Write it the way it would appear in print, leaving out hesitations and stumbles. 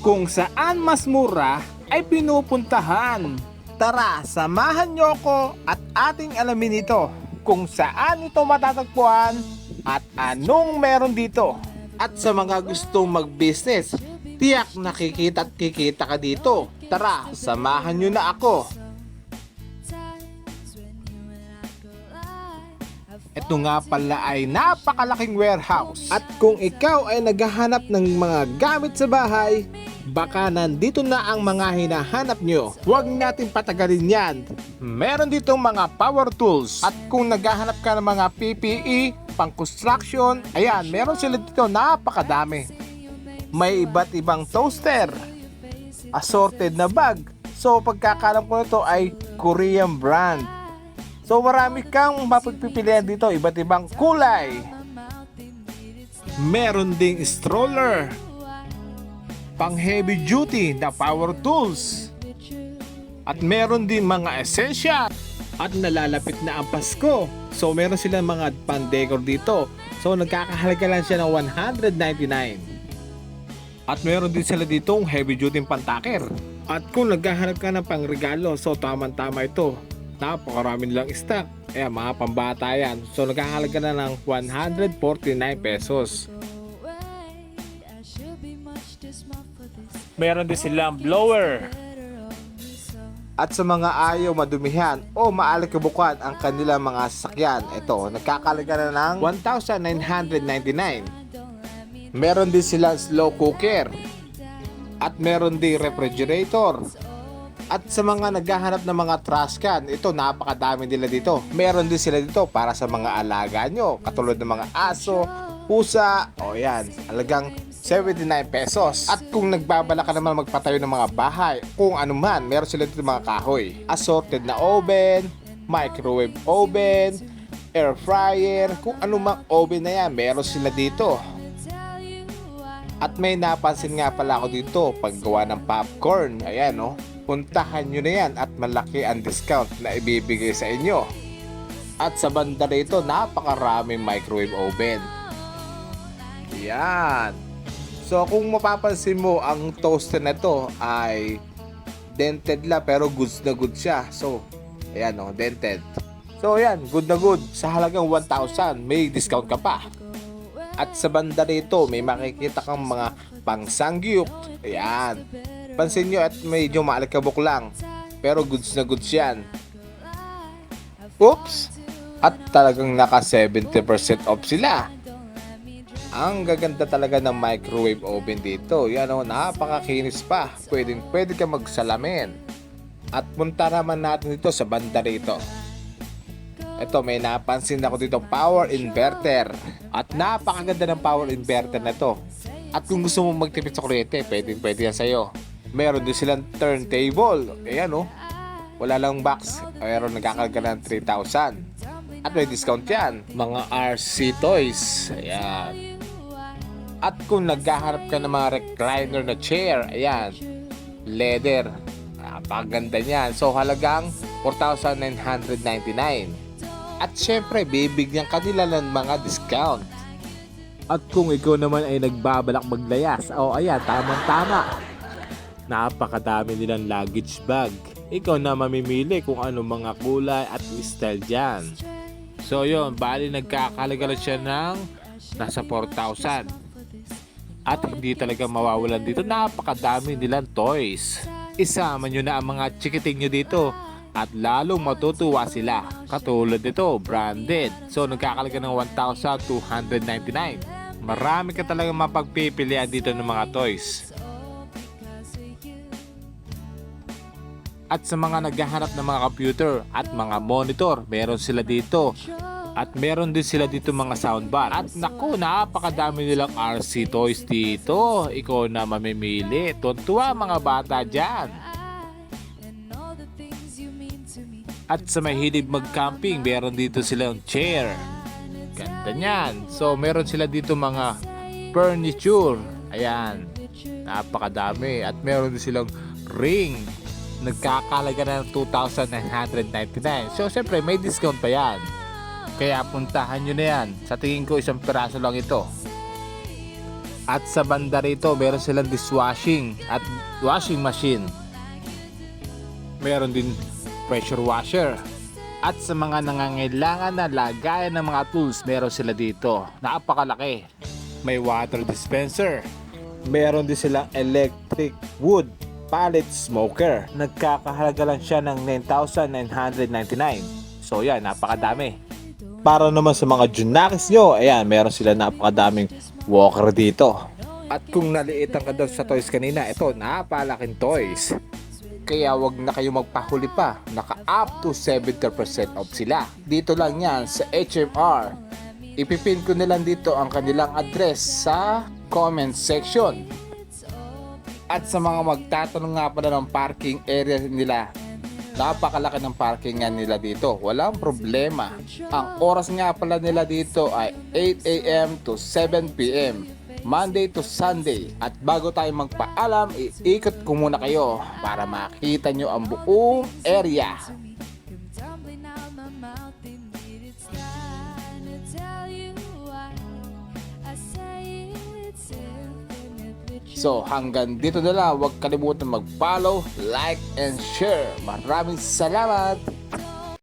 Kung saan mas mura ay pinupuntahan. Tara, samahan niyo ko at ating alamin ito kung saan ito matatagpuan at anong meron dito. At sa mga gustong mag-business, tiyak nakikita at kikita ka dito. Tara, samahan niyo na ako. Ito nga pala ay napakalaking warehouse. At kung ikaw ay naghahanap ng mga gamit sa bahay, baka nandito na ang mga hinahanap nyo. Huwag natin patagalin yan. Meron ditong mga power tools. At kung naghahanap ka ng mga PPE, pang construction, ayan, meron sila dito, napakadami. May iba't ibang toaster, assorted na bag. So pagkakalam ko nito ay Korean brand. So marami kang mapagpipilian dito, iba't ibang kulay. Meron ding stroller, pang heavy duty na power tools. At meron din mga essential. At nalalapit na ang Pasko, so meron silang mga pan-decor dito. So nagkakahalaga lang siya ng 199. At meron din sila ditong heavy duty pantakir. At kung naghahanap ka ng pangregalo, so tamang-tama ito. Napakarami nilang stock. Ayan, mga pambata yan. So nagkakahalaga na ng 149 pesos. Meron din silang blower. At sa mga ayaw madumihan o maalikabukan ang kanilang mga sasakyan, ito, nagkakahalaga na ng 1,999. Meron din silang slow cooker. At meron din refrigerator. At sa mga naghahanap ng mga trash can, ito napakadami nila dito. Meron din sila dito para sa mga alaga nyo, katulad ng mga aso, pusa, o yan, halagang 79 pesos. At kung nagbabala ka naman magpatayo ng mga bahay, kung ano man, meron sila dito mga kahoy. Assorted na oven, microwave oven, air fryer, kung ano mang oven na yan, meron sila dito. At may napansin nga pala ako dito, paggawa ng popcorn, ayan o. Puntahan nyo na yan at malaki ang discount na ibibigay sa inyo. At sa banda rito, napakaraming microwave oven. Yan. So kung mapapansin mo, ang toaster na to ay dented la pero goods na good siya. So, ayan o, dented. So ayan, good na good. Sa halagang 1,000, may discount ka pa. At sa banda rito, may makikita kang mga pangsangyup. Ayan. Pansin nyo at medyo maalikabok lang. Pero goods na goods yan. Oops! At talagang naka 70% off sila. Ang gaganda talaga ng microwave oven dito. Yan o, napakakinis pa. Pwede ka magsalamin. At punta naman natin dito sa banda rito. Ito, may napansin ako dito, power inverter. At napakaganda ng power inverter na to. At kung gusto mo magtipid sa kuryente, pwede yan sa'yo. Meron din silang turntable. Ayan o. Wala lang box. Pero nagkakalga ng 3,000. At may discount yan. Mga RC toys. Ayan. At kung naghahanap ka ng mga recliner na chair, ayan. Leather. Napakaganda niyan. So halagang 4,999. At syempre, bibigyan kanila ng mga discount. At kung ikaw naman ay nagbabalak maglayas, ayan, tamang-tama. Napakadami nilang luggage bag. Ikaw na mamimili kung ano mga kulay at style dyan. So yun, bali nagkakalaga lang siya ng nasa 4,000. At hindi talaga mawawalan dito, napakadami nilang toys. Isama nyo na ang mga chikiting nyo dito at lalong matutuwa sila. Katulad nito, branded. So nagkakalaga ng 1,299. Marami ka talagang mapagpipilian dito ng mga toys. At sa mga naghahanap ng mga computer at mga monitor, meron sila dito. At meron din sila dito mga soundbar. At naku, napakadami nilang RC toys dito. Ikaw na mamimili. Tuntua mga bata dyan. At sa mahilig mag-camping, meron dito silang chair. Ganda niyan. So meron sila dito mga furniture. Ayan. Napakadami. At meron din silang ring. Nagkakalaga na ng 2,999. So syempre may discount pa yan. Kaya puntahan nyo na yan. Sa tingin ko isang piraso lang ito. At sa banda rito, meron silang dishwashing at washing machine. Meron din pressure washer. At sa mga nangangailangan na lagayan ng mga tools, meron sila dito. Napakalaki. May water dispenser. Meron din silang electric wood pallet smoker. Nagkakahalaga lang siya ng 9,999. So yan, napakadami. Para naman sa mga junakis nyo, ayan, meron sila napakadaming walker dito. At kung naliitan ka doon sa toys kanina, ito, napalaking toys. Kaya wag na kayo magpahuli pa. Naka up to 70% off sila. Dito lang yan sa HMR. Ipipin ko nilang dito ang kanilang address sa comment section. At sa mga magtatanong nga pala ng parking area nila, napakalaki ng parkingan nila dito. Walang problema. Ang oras nga pala nila dito ay 8 AM to 7 PM. Monday to Sunday. At bago tayo magpaalam, iikot ko muna kayo para makita nyo ang buong area. So hanggang dito na lang. Huwag kalimutan mag-follow, like, and share. Maraming salamat!